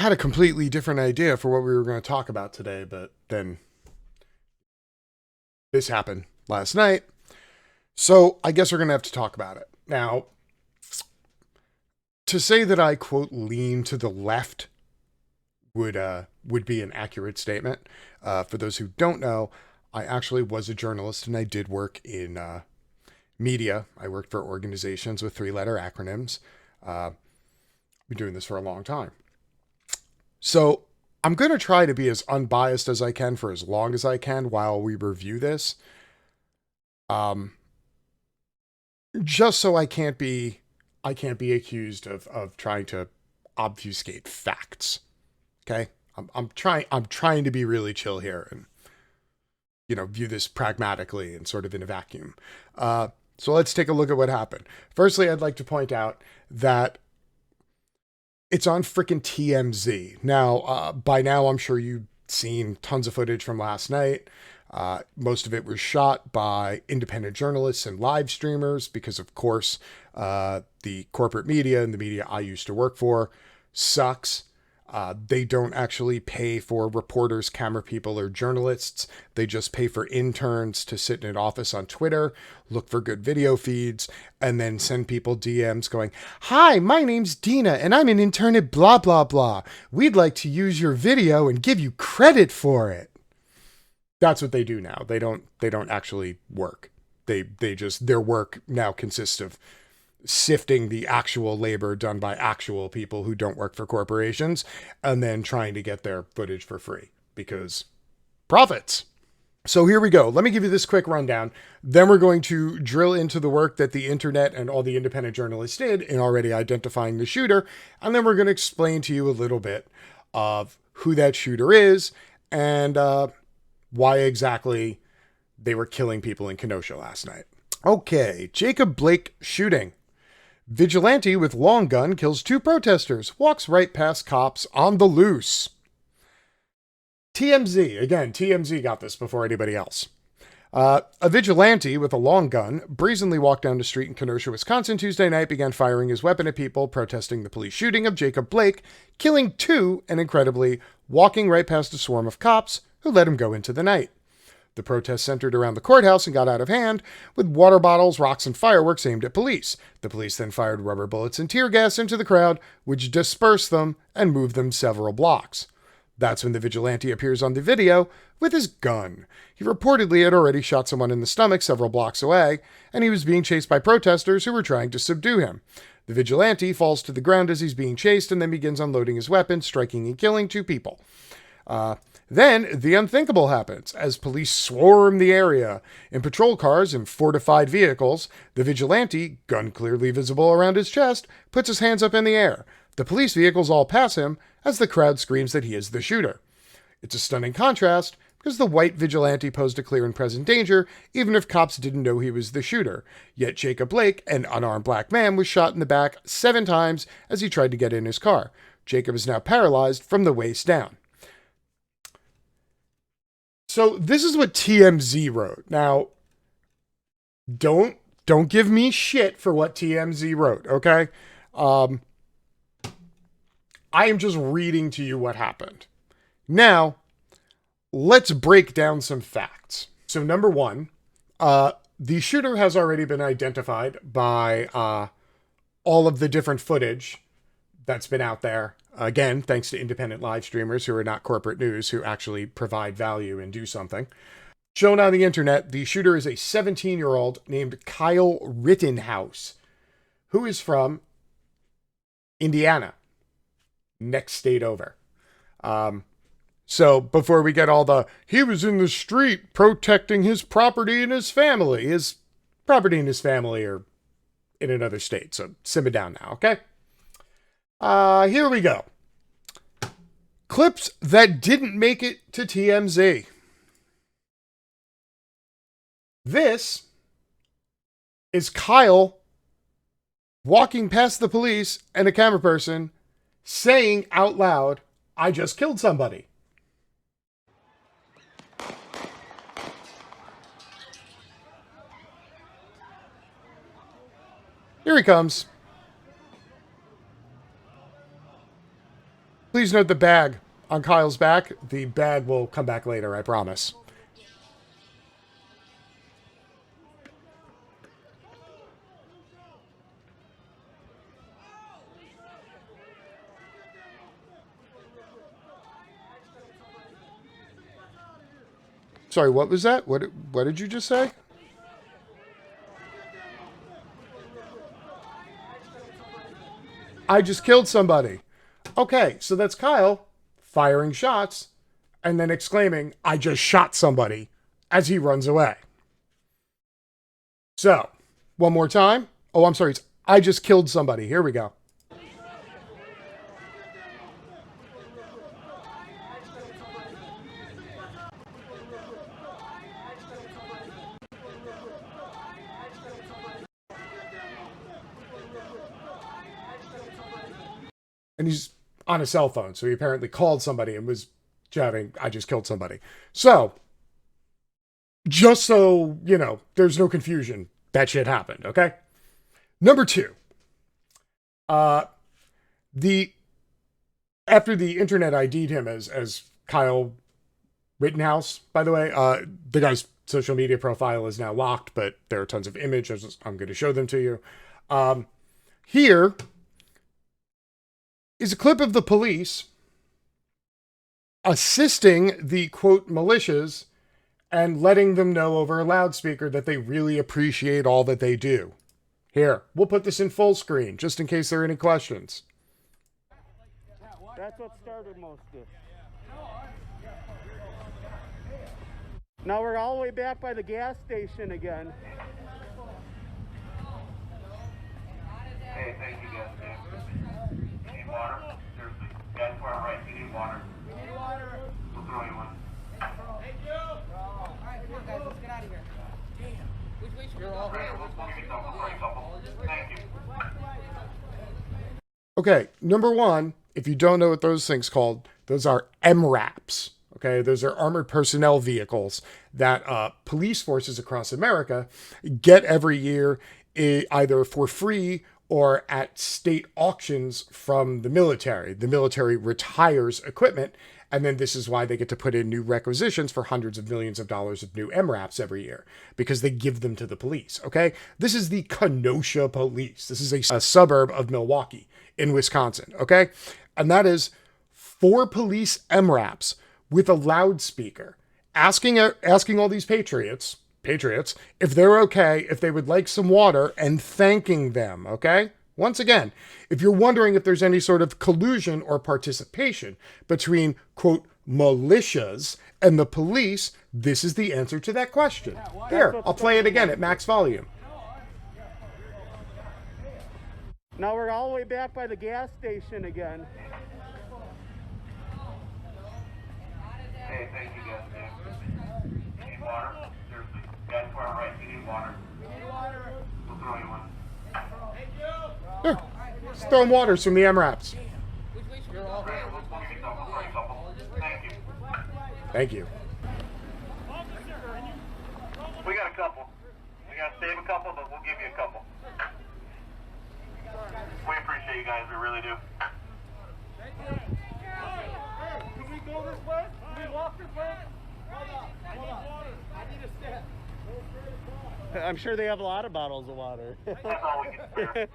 had a completely different idea for what we were going to talk about today, but then this happened last night. So I guess we're going to have to talk about it. Now, to say that I, quote, lean to the left would be an accurate statement. For those who don't know, I actually was a journalist and I did work in media. I worked for organizations with three-letter acronyms. Been doing this for a long time. So I'm going to try to be as unbiased as I can for as long as I can while we review this. Just so I can't be accused of trying to obfuscate facts. Okay? I'm trying to be really chill here and, view this pragmatically and sort of in a vacuum. So let's take a look at what happened. Firstly, I'd like to point out that it's on frickin' TMZ. Now, by now, I'm sure you've seen tons of footage from last night. Most of it was shot by independent journalists and live streamers because, of course, the corporate media and the media I used to work for sucks. They don't actually pay for reporters, camera people, or journalists. They just pay for interns to sit in an office on Twitter, look for good video feeds, and then send people DMs going, "Hi, my name's Dina, and I'm an intern at blah, blah, blah. We'd like to use your video and give you credit for it." That's what they do now. They don't actually work. Their work now consists of sifting the actual labor done by actual people who don't work for corporations and then trying to get their footage for free because profits. So here we go. Let me give you this quick rundown. Then we're going to drill into the work that the internet and all the independent journalists did in already identifying the shooter. And then we're going to explain to you a little bit of who that shooter is and why exactly they were killing people in Kenosha last night. Okay, Jacob Blake shooting. Vigilante with long gun kills two protesters, walks right past cops on the loose. TMZ. Again, TMZ got this before anybody else. A vigilante with a long gun brazenly walked down the street in Kenosha, Wisconsin Tuesday night, began firing his weapon at people protesting the police shooting of Jacob Blake, killing two, and incredibly, walking right past a swarm of cops who let him go into the night. The protest centered around the courthouse and got out of hand, with water bottles, rocks, and fireworks aimed at police. The police then fired rubber bullets and tear gas into the crowd, which dispersed them and moved them several blocks. That's when the vigilante appears on the video with his gun. He reportedly had already shot someone in the stomach several blocks away, and he was being chased by protesters who were trying to subdue him. The vigilante falls to the ground as he's being chased and then begins unloading his weapon, striking and killing two people. Then the unthinkable happens. As police swarm the area in patrol cars and fortified vehicles, the vigilante, gun clearly visible around his chest, puts his hands up in the air. The police vehicles all pass him as the crowd screams that he is the shooter. It's a stunning contrast because the white vigilante posed a clear and present danger even if cops didn't know he was the shooter. Yet Jacob Blake, an unarmed black man, was shot in the back 7 times as he tried to get in his car. Jacob is now paralyzed from the waist down. So this is what TMZ wrote. Now, don't give me shit for what TMZ wrote, okay? I am just reading to you what happened. Now, let's break down some facts. So number one, the shooter has already been identified by all of the different footage that's been out there. Again, thanks to independent live streamers who are not corporate news, who actually provide value and do something. Shown on the internet, the shooter is a 17-year-old named Kyle Rittenhouse, who is from Indiana, next state over. So before we get all he was in the street protecting his property and his family. His property and his family are in another state, so simmer down now, okay? Here we go. Clips that didn't make it to TMZ. This is Kyle walking past the police and a camera person saying out loud, "I just killed somebody." Here he comes. Please note the bag on Kyle's back. The bag will come back later, I promise. Sorry, what was that? What did you just say? I just killed somebody. Okay, so that's Kyle firing shots and then exclaiming, I just shot somebody as he runs away. So, one more time. Oh, I'm sorry. It's, I just killed somebody. Here we go. And he's on a cell phone, so he apparently called somebody and was chatting, I just killed somebody. So, just so, you know, there's no confusion, that shit happened, okay? Number two, uh, the after the internet ID'd him as Kyle Rittenhouse, by the way, the guy's social media profile is now locked, but there are tons of images. I'm going to show them to you. Here is a clip of the police assisting the quote militias and letting them know over a loudspeaker that they really appreciate all that they do. Here, we'll put this in full screen just in case there are any questions. That's what started most of it. Now we're all the way back by the gas station again. Hey, thank you guys. You need water? Seriously. Guys, to our right, you need water. We need water. We'll throw you one. Thank you. All right, come on, guys. Let's get out of here. Damn. Which way should we go? Right, we'll give you a couple. Thank you. Okay, number one, if you don't know what those things called, those are MRAPs. Okay, those are armored personnel vehicles that police forces across America get every year, either for free or at state auctions from the military. The military retires equipment, and then this is why they get to put in new requisitions for hundreds of millions of dollars of new MRAPs every year, because they give them to the police, okay? This is the Kenosha police. This is a suburb of Milwaukee in Wisconsin, okay? And that is 4 police MRAPs with a loudspeaker asking all these patriots if they're okay, if they would like some water, and thanking them, okay? Once again, if you're wondering if there's any sort of collusion or participation between, quote, militias and the police, this is the answer to that question. Here, I'll play it again at max volume. Now we're all the way back by the gas station again. Hey, thank you guys. You need water? Seriously. Guys, to our right, you need water. We need water. We'll throw you one. Thank you. Here, just throwing waters from the MRAPs. Right, we'll give you a couple. Thank you. Thank you. We got a couple. We got to save a couple, but we'll give you a couple. We appreciate you guys. We really do. Can we go this way? Can we walk this way? Hold on. I need water. I need a step. I'm sure they have a lot of bottles of water. That's all we can spare.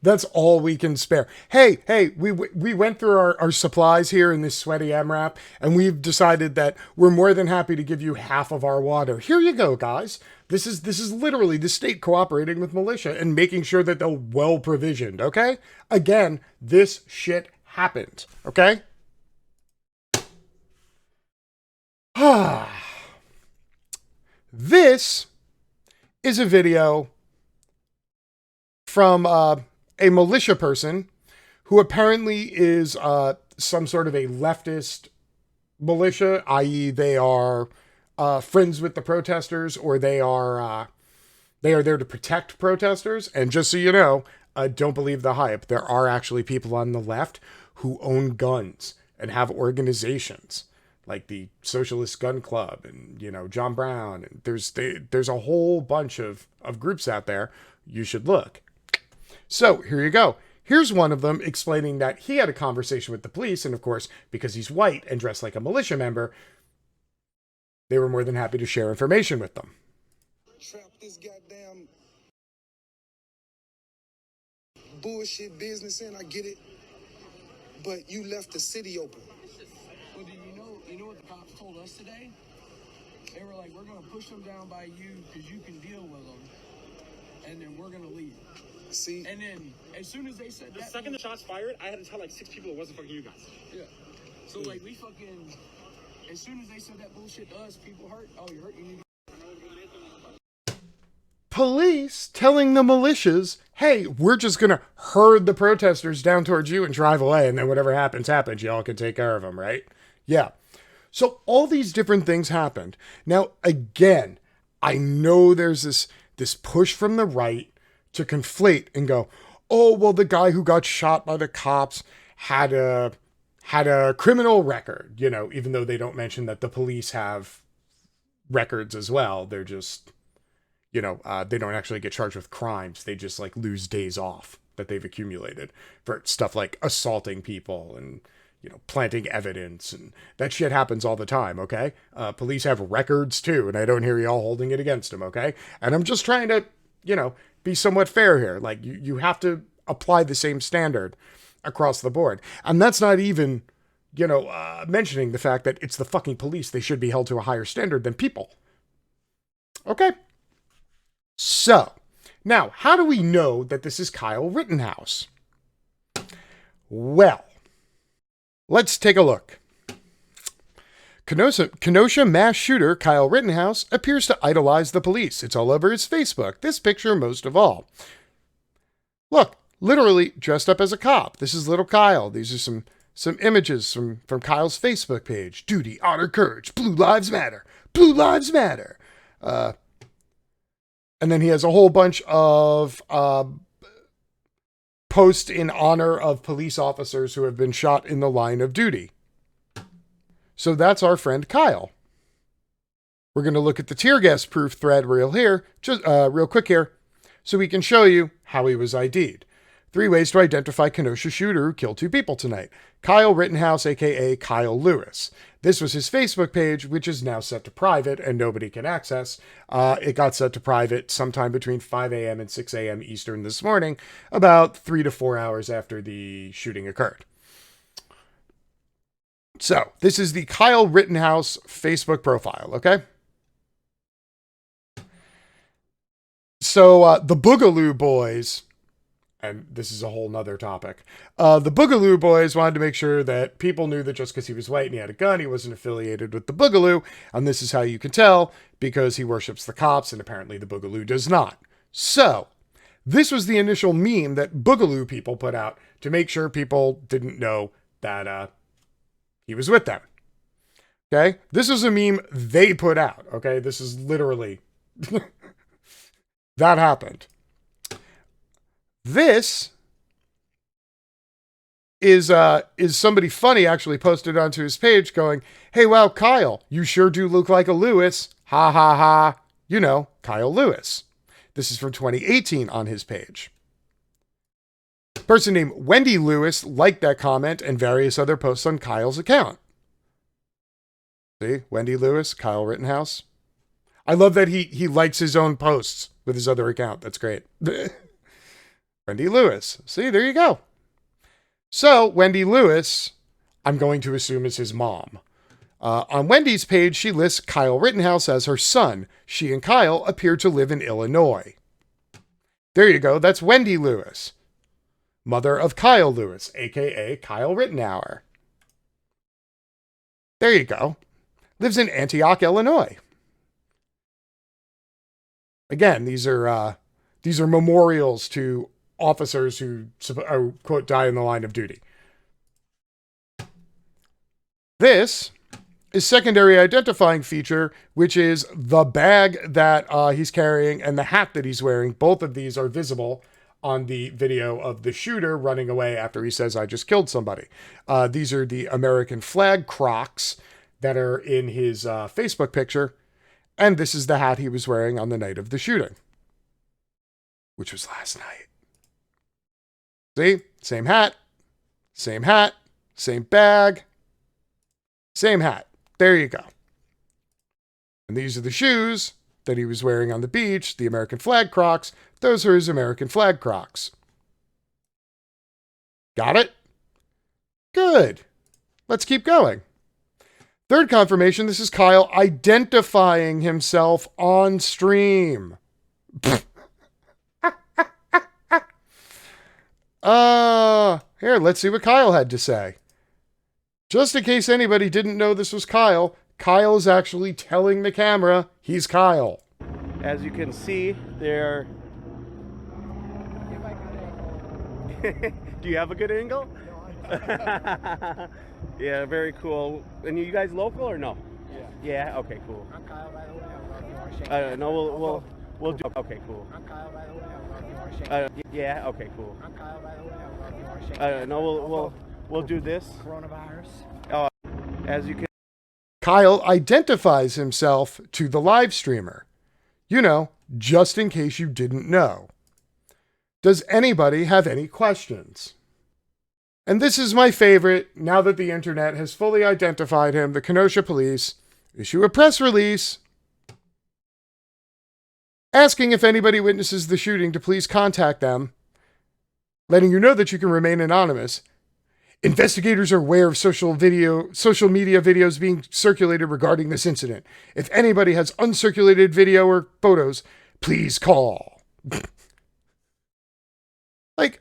That's all we can spare. Hey, we went through our supplies here in this sweaty MRAP, and we've decided that we're more than happy to give you half of our water. Here you go, guys. This is literally the state cooperating with militia and making sure that they're well provisioned, okay? Again, this shit happened, okay? This is a video from a militia person who apparently is some sort of a leftist militia, i.e. they are friends with the protesters, or they are there to protect protesters. And just so you know, don't believe the hype. There are actually people on the left who own guns and have organizations like the Socialist Gun Club and, you know, John Brown. And there's a whole bunch of groups out there. You should look. So here you go. here's one of them explaining that he had a conversation with the police, and of course, because he's white and dressed like a militia member, they were more than happy to share information with them. Trap this goddamn bullshit business in, I get it. But you left the city open. Well, do you know what the cops told us today? They were like, we're going to push them down by you because you can deal with them, and then we're going to leave. See? And then, as soon as they said The that... second the shots fired, I had to tell like 6 people it wasn't fucking you guys. Yeah. So, like, we fucking... As soon as they said that bullshit to us, people hurt. Oh, you're hurt? You need to... Police telling the militias, hey, we're just going to herd the protesters down towards you and drive away, and then whatever happens, happens. Y'all can take care of them, right? Yeah. So all these different things happened. Now, again, I know there's this push from the right to conflate and go, oh, well, the guy who got shot by the cops had a criminal record, you know, even though they don't mention that the police have records as well. They're just... you know, they don't actually get charged with crimes. They just like lose days off that they've accumulated for stuff like assaulting people and, you know, planting evidence, and that shit happens all the time. Okay. Police have records too. And I don't hear y'all holding it against them. Okay. And I'm just trying to, you know, be somewhat fair here. Like you have to apply the same standard across the board. And that's not even, you know, mentioning the fact that it's the fucking police. They should be held to a higher standard than people. Okay. So, now, how do we know that this is Kyle Rittenhouse? Well, let's take a look. Kenosha mass shooter Kyle Rittenhouse appears to idolize the police. It's all over his Facebook. This picture most of all. Look, literally dressed up as a cop. This is little Kyle. These are some images from Kyle's Facebook page. Duty, honor, courage. Blue lives matter. Blue lives matter. And then he has a whole bunch of posts in honor of police officers who have been shot in the line of duty. So that's our friend Kyle. We're going to look at the tear gas proof thread real quick here, so we can show you how he was ID'd. 3 ways to identify Kenosha shooter who killed 2 people tonight. Kyle Rittenhouse, a.k.a. Kyle Lewis. This was his Facebook page, which is now set to private and nobody can access. It got set to private sometime between 5 a.m. and 6 a.m. Eastern this morning, about 3 to 4 hours after the shooting occurred. So, this is the Kyle Rittenhouse Facebook profile, okay? So, the Boogaloo Boys... and this is a whole nother topic. The Boogaloo Boys wanted to make sure that people knew that just because he was white and he had a gun, he wasn't affiliated with the Boogaloo. And this is how you can tell, because he worships the cops, and apparently the Boogaloo does not. So, this was the initial meme that Boogaloo people put out to make sure people didn't know that he was with them. Okay? This is a meme they put out. Okay? This is literally... that happened. This is somebody funny actually posted onto his page going, hey, wow, Kyle, you sure do look like a Lewis. Ha, ha, ha. You know, Kyle Lewis. This is from 2018 on his page. A person named Wendy Lewis liked that comment and various other posts on Kyle's account. See, Wendy Lewis, Kyle Rittenhouse. I love that he likes his own posts with his other account. That's great. Wendy Lewis. See, there you go. So, Wendy Lewis, I'm going to assume is his mom. On Wendy's page, she lists Kyle Rittenhouse as her son. She and Kyle appear to live in Illinois. There you go. That's Wendy Lewis, mother of Kyle Lewis, a.k.a. Kyle Rittenhouse. There you go. Lives in Antioch, Illinois. Again, these are memorials to officers who, quote, die in the line of duty. This is secondary identifying feature, which is the bag that he's carrying and the hat that he's wearing. Both of these are visible on the video of the shooter running away after he says, I just killed somebody. These are the American flag Crocs that are in his Facebook picture. And this is the hat he was wearing on the night of the shooting, which was last night. See? Same hat, same hat, same bag, same hat. There you go. And these are the shoes that he was wearing on the beach, the American flag Crocs. Those are his American flag Crocs. Got it? Good. Let's keep going. Third confirmation, this is Kyle identifying himself on stream. Here, let's see what Kyle had to say. Just in case anybody didn't know this was Kyle, Kyle is actually telling the camera he's Kyle. As you can see, they're... Do you have a good angle? Yeah, very cool. And you guys local or no? Yeah. Yeah. Okay. Cool. I'm Kyle, by the way. I don't know if you want to shake. No, we'll do. Okay. Cool. I'm Kyle, by the way. I don't know if you want to shake. Yeah. Okay. Cool. I'm Kyle, by the way. I don't know if you want to shake. No, we'll do this. Coronavirus. As you can. Kyle identifies himself to the live streamer. You know, just in case you didn't know. Does anybody have any questions? And this is my favorite, now that the internet has fully identified him, the Kenosha police issue a press release asking if anybody witnesses the shooting to please contact them, letting you know that you can remain anonymous. Investigators are aware of social media videos being circulated regarding this incident. If anybody has uncirculated video or photos, please call. Like...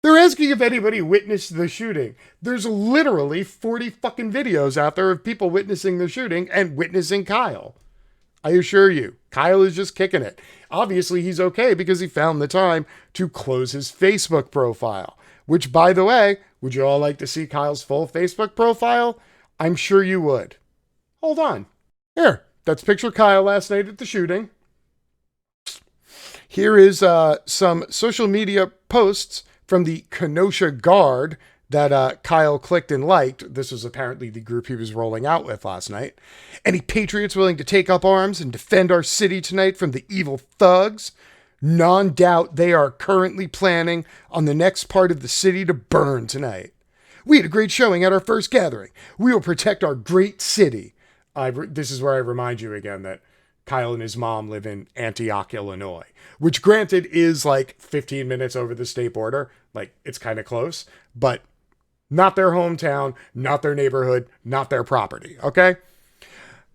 They're asking if anybody witnessed the shooting. There's literally 40 fucking videos out there of people witnessing the shooting and witnessing Kyle. I assure you, Kyle is just kicking it. Obviously, he's okay because he found the time to close his Facebook profile. Which, by the way, would you all like to see Kyle's full Facebook profile? I'm sure you would. Hold on. Here, that's picture Kyle last night at the shooting. Here is some social media posts from the Kenosha Guard that Kyle clicked and liked. This was apparently the group he was rolling out with last night. Any patriots willing to take up arms and defend our city tonight from the evil thugs? Non-doubt they are currently planning on the next part of the city to burn tonight. We had a great showing at our first gathering. We will protect our great city. This is where I remind you again that Kyle and his mom live in Antioch, Illinois, which granted is like 15 minutes over the state border. Like, it's kind of close, but not their hometown, not their neighborhood, not their property, okay?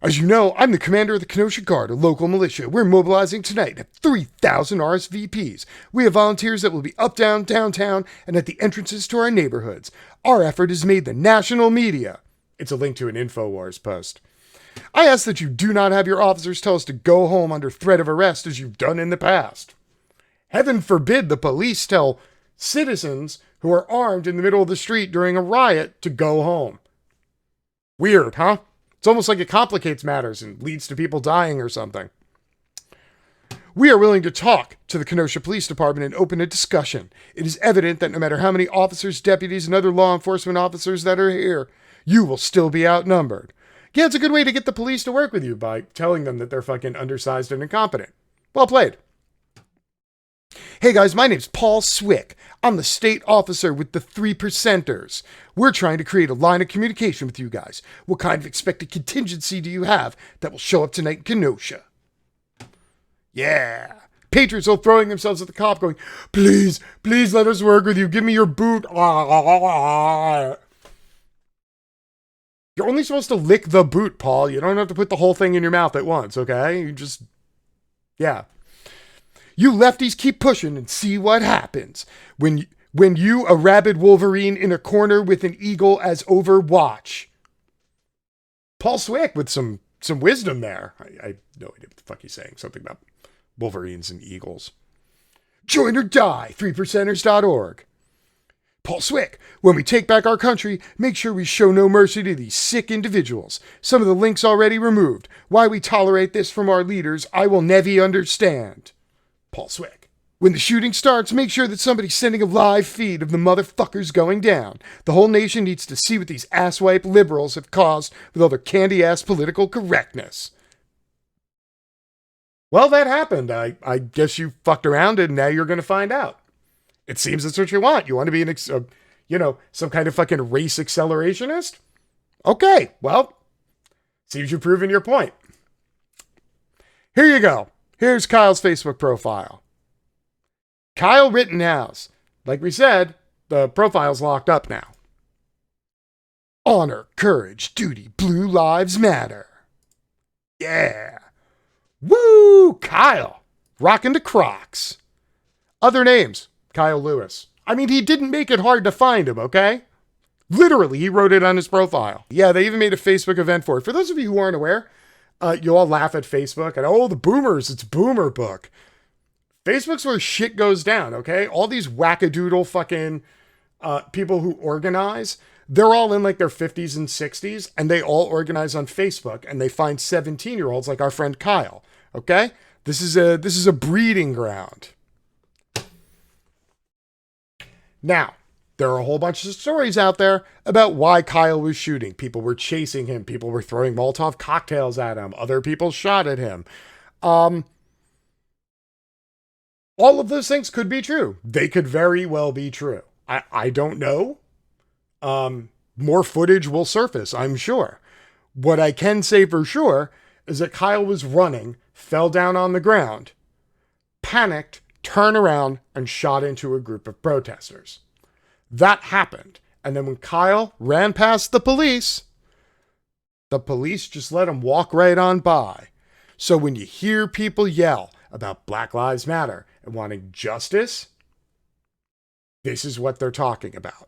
As you know, I'm the commander of the Kenosha Guard, a local militia. We're mobilizing tonight at 3,000 RSVPs. We have volunteers that will be up, down, downtown, and at the entrances to our neighborhoods. Our effort has made the national media. It's a link to an InfoWars post. I ask that you do not have your officers tell us to go home under threat of arrest as you've done in the past. Heaven forbid the police tell citizens who are armed in the middle of the street during a riot to go home. Weird, huh? It's almost like it complicates matters and leads to people dying or something. We are willing to talk to the Kenosha Police Department and open a discussion. It is evident that no matter how many officers, deputies, and other law enforcement officers that are here, you will still be outnumbered. Yeah, it's a good way to get the police to work with you by telling them that they're fucking undersized and incompetent. Well played. Hey guys, my name's Paul Swick. I'm the state officer with the 3%ers. We're trying to create a line of communication with you guys. What kind of expected contingency do you have that will show up tonight in Kenosha? Yeah. Patriots all throwing themselves at the cop going, please, please let us work with you. Give me your boot. You're only supposed to lick the boot, Paul. You don't have to put the whole thing in your mouth at once, okay? You just, yeah. You lefties keep pushing and see what happens. When you, a rabid Wolverine in a corner with an eagle as overwatch. Paul Swick with some wisdom there. I have no idea what the fuck he's saying. Something about Wolverines and eagles. Join or die, 3percenters.org. Paul Swick, when we take back our country, make sure we show no mercy to these sick individuals. Some of the links already removed. Why we tolerate this from our leaders, I will never understand. Paul Swick. When the shooting starts, make sure that somebody's sending a live feed of the motherfuckers going down. The whole nation needs to see what these asswipe liberals have caused with all their candy-ass political correctness. Well, that happened. I guess you fucked around and now you're going to find out. It seems that's what you want. You want to be some kind of fucking race accelerationist? Okay, well, seems you've proven your point. Here you go. Here's Kyle's Facebook profile. Kyle Rittenhouse. Like we said, the profile's locked up now. Honor, courage, duty, blue lives matter. Yeah. Woo, Kyle. Rockin' the Crocs. Other names, Kyle Lewis. I mean, he didn't make it hard to find him, okay? Literally, he wrote it on his profile. Yeah, they even made a Facebook event for it. For those of you who aren't aware, you all laugh at Facebook and, oh, the boomers, it's boomer book. Facebook's where shit goes down, okay? All these wackadoodle fucking people who organize, they're all in like their 50s and 60s, and they all organize on Facebook, and they find 17-year-olds like our friend Kyle, okay? This is a breeding ground. Now, there are a whole bunch of stories out there about why Kyle was shooting. People were chasing him. People were throwing Molotov cocktails at him. Other people shot at him. All of those things could be true. They could very well be true. I don't know. More footage will surface, I'm sure. What I can say for sure is that Kyle was running, fell down on the ground, panicked, turned around, and shot into a group of protesters. That happened. And then when Kyle ran past the police just let him walk right on by. So when you hear people yell about Black Lives Matter and wanting justice, this is what they're talking about.